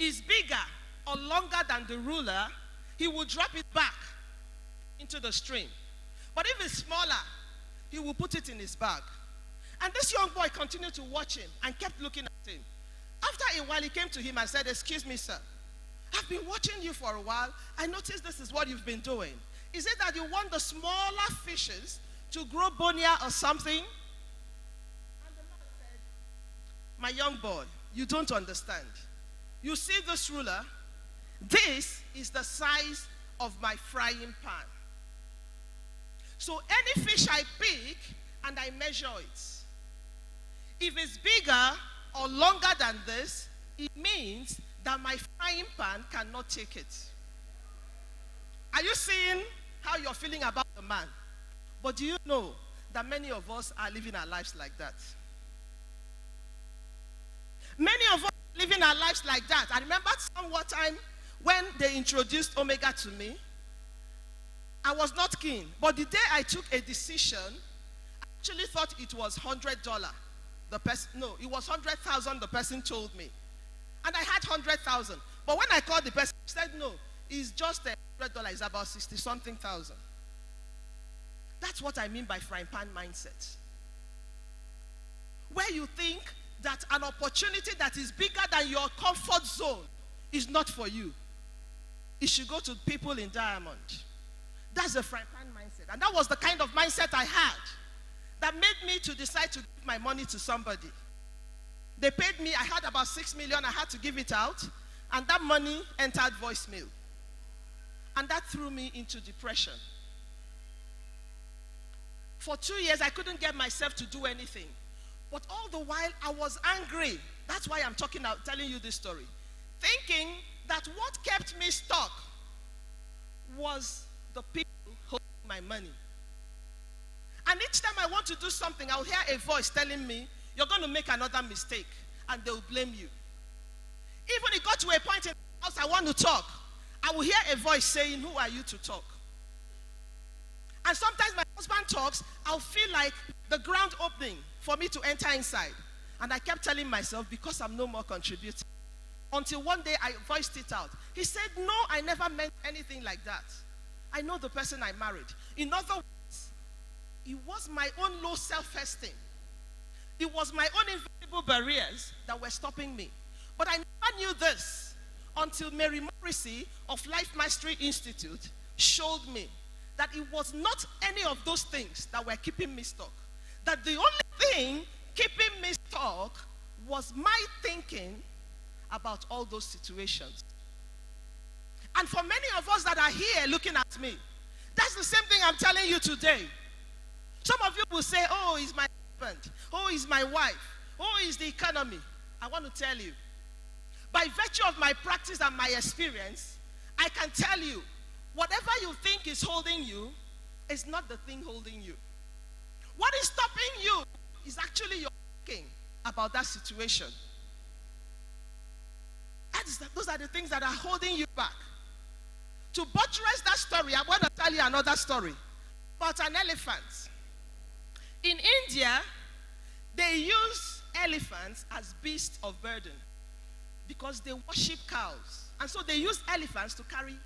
is bigger or longer than the ruler, he will drop it back into the stream. But if it's smaller, he will put it in his bag. And this young boy continued to watch him and kept looking at him. After a while, he came to him and said, "Excuse me, sir. I've been watching you for a while. I noticed this is what you've been doing. Is it that you want the smaller fishes to grow bonier or something?" And the man said, "My young boy, you don't understand. You see this ruler? This is the size of my frying pan. So any fish I pick and I measure it, if it's bigger or longer than this, it means that my frying pan cannot take it." Are you seeing how you're feeling about the man? But do you know that many of us are living our lives like that? Many of us are living our lives like that. I remember one time when they introduced Omega to me, I was not keen. But the day I took a decision, I actually thought it was $100. No, it was 100,000 the person told me. And I had 100,000. But when I called the person, he said, "No, it's just $100. It's about 60-something thousand." That's what I mean by frying pan mindset. Where you think that an opportunity that is bigger than your comfort zone is not for you. It should go to people in diamond. That's the frying pan mindset. And that was the kind of mindset I had that made me to decide to give my money to somebody. They paid me, I had about 6 million, I had to give it out, and that money entered voicemail. And that threw me into depression. For 2 years, I couldn't get myself to do anything. But all the while, I was angry. That's why I'm telling you this story. Thinking that what kept me stuck was the people holding my money. And each time I want to do something, I'll hear a voice telling me, "You're going to make another mistake," and they'll blame you. Even it got to a point in the house I want to talk, I will hear a voice saying, "Who are you to talk?" And sometimes my husband talks, I'll feel like the ground opening for me to enter inside. And I kept telling myself, because I'm no more contributing. Until one day I voiced it out. He said, "No, I never meant anything like that. I know the person I married." In other words, it was my own low self-esteem. It was my own invisible barriers that were stopping me. But I never knew this until Mary Morrissey of Life Mastery Institute showed me that it was not any of those things that were keeping me stuck. That the only thing keeping me stuck was my thinking about all those situations. And for many of us that are here looking at me, that's the same thing I'm telling you today. Some of you will say, "Oh, it's my husband. Oh, it's my wife. Oh, it's the economy." I want to tell you, by virtue of my practice and my experience, I can tell you, whatever you think is holding you is not the thing holding you. What is stopping you is actually your thinking about that situation. Those are the things that are holding you back. To buttress that story, I want to tell you another story about an elephant. In India, they use elephants as beasts of burden because they worship cows. And so they use elephants to carry